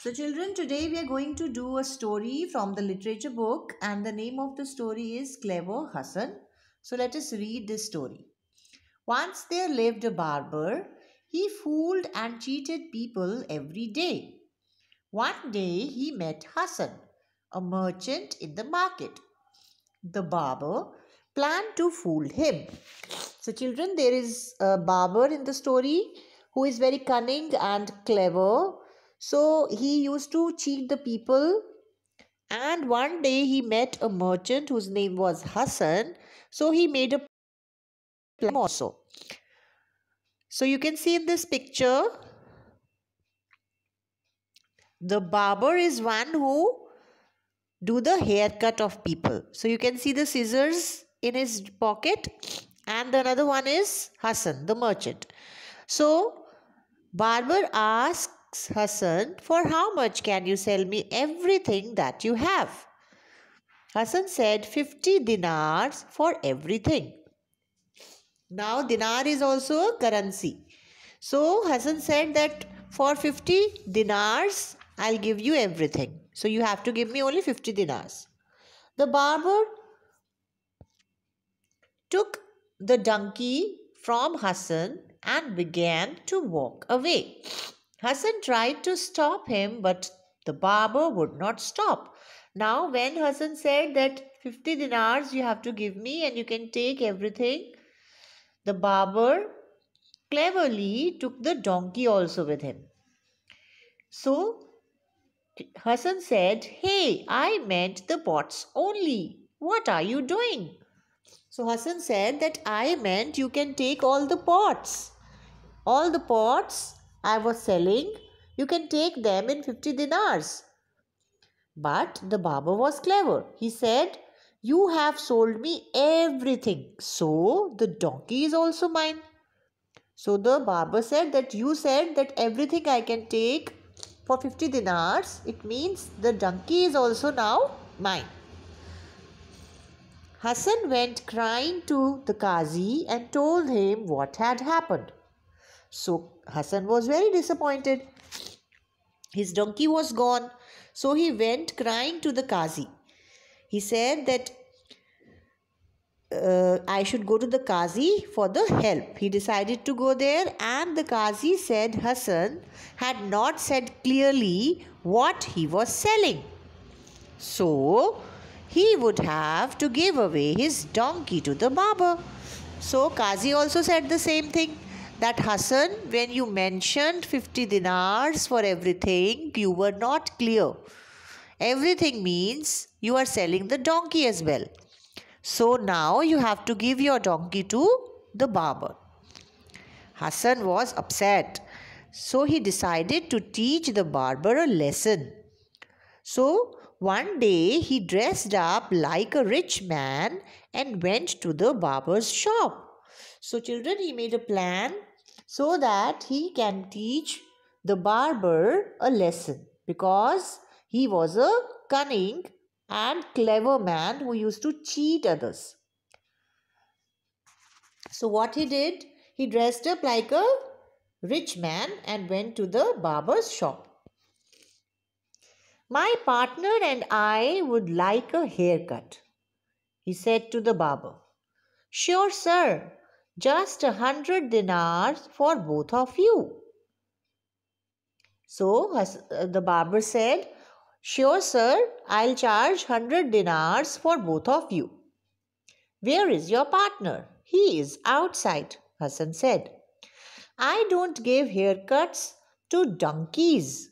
So children, today we are going to do a story from the literature book and the name of the story is Clever Hassan. So let us read this story. Once there lived a barber. He fooled and cheated people every day. One day he met Hassan, a merchant in the market. The barber planned to fool him. So children, there is a barber in the story who is very cunning and clever. So he used to cheat the people, and one day he met a merchant whose name was Hassan. So he made a plan also. So you can see in this picture, the barber is one who do the haircut of people. So you can see the scissors in his pocket, and another one is Hassan, the merchant. So barber asks Hassan, for how much can you sell me everything that you have? Hassan said 50 dinars for everything. Now dinar is also a currency. So Hassan said that for 50 dinars I'll give you everything. So you have to give me only 50 dinars. The barber took the donkey from Hassan and began to walk away. Hassan tried to stop him, but the barber would not stop. Now, when Hassan said that 50 dinars you have to give me and you can take everything, the barber cleverly took the donkey also with him. So, Hassan said, "Hey, I meant the pots only. What are you doing?" So Hassan said that I meant you can take all the pots. All the pots I was selling, you can take them in 50 dinars. But the barber was clever. He said, you have sold me everything. So the donkey is also mine. So the barber said that you said that everything I can take for 50 dinars. It means the donkey is also now mine. Hassan went crying to the Qazi and told him what had happened. So Hassan was very disappointed. His donkey was gone. So he went crying to the Qazi. He said that I should go to the Qazi for the help. He decided to go there, and the Qazi said Hassan had not said clearly what he was selling. So he would have to give away his donkey to the barber. So Qazi also said the same thing, that Hassan, when you mentioned 50 dinars for everything, you were not clear. Everything means you are selling the donkey as well. So now you have to give your donkey to the barber. Hassan was upset. So he decided to teach the barber a lesson. So one day he dressed up like a rich man and went to the barber's shop. So children, he made a plan so that he can teach the barber a lesson, because he was a cunning and clever man who used to cheat others. So what he did, he dressed up like a rich man and went to the barber's shop. My partner and I would like a haircut, he said to the barber. Sure, sir. Just 100 dinars for both of you. So the barber said, sure, sir. I'll charge 100 dinars for both of you. Where is your partner? He is outside, Hassan said. I don't give haircuts to donkeys.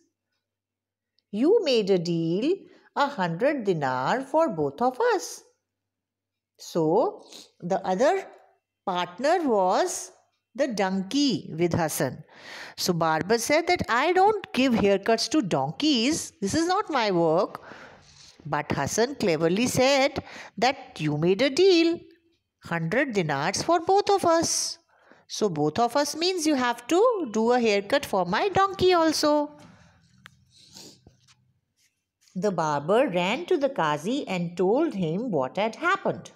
You made a deal, 100 dinar for both of us. So the other partner was the donkey with Hassan. So barber said that I don't give haircuts to donkeys. This is not my work. But Hassan cleverly said that you made a deal, 100 dinars for both of us. So both of us means you have to do a haircut for my donkey also. The barber ran to the Qazi and told him what had happened.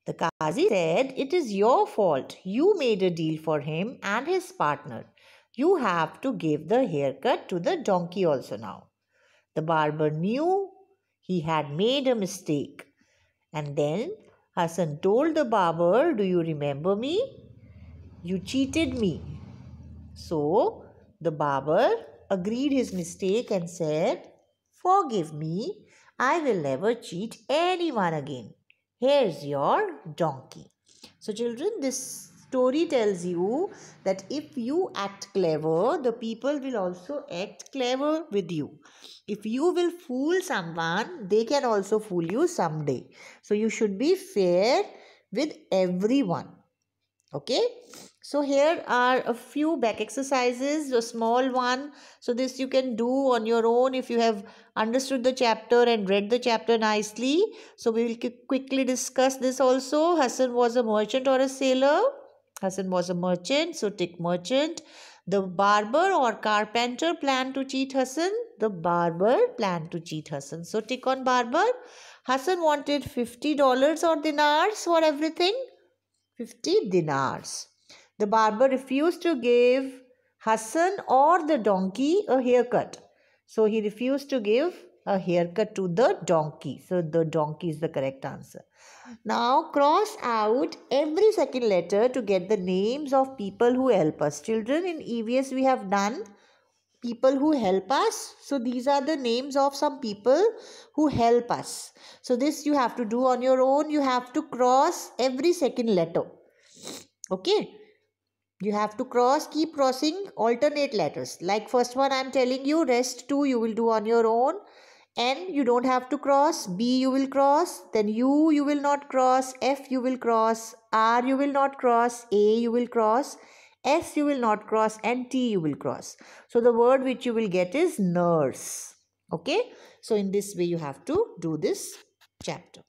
The Qazi said, it is your fault. You made a deal for him and his partner. You have to give the haircut to the donkey also now. The barber knew he had made a mistake. And then Hassan told the barber, "Do you remember me? You cheated me." So the barber agreed his mistake and said, "Forgive me, I will never cheat anyone again. Here's your donkey." So, children, this story tells you that if you act clever, the people will also act clever with you. If you will fool someone, they can also fool you someday. So, you should be fair with everyone. Okay, so here are a few back exercises, a small one. So this you can do on your own if you have understood the chapter and read the chapter nicely. So we will quickly discuss this also. Hassan was a merchant or a sailor? Hassan was a merchant, so tick merchant. The barber or carpenter planned to cheat Hassan? The barber planned to cheat Hassan, so tick on barber. Hassan wanted $50 or dinars for everything? 50 dinars. The barber refused to give Hassan or the donkey a haircut. So he refused to give a haircut to the donkey. So the donkey is the correct answer. Now cross out every second letter to get the names of people who help us. Children, in EVS we have done people who help us. So these are the names of some people who help us. So this you have to do on your own. You have to cross every second letter. Okay, you have to keep crossing alternate letters. Like first one I'm telling you, rest two you will do on your own. N you don't have to cross, B you will cross, then U you will not cross, F you will cross, R you will not cross, A you will cross, S you will not cross, and T you will cross. So the word which you will get is nurse. Okay, so in this way you have to do this chapter.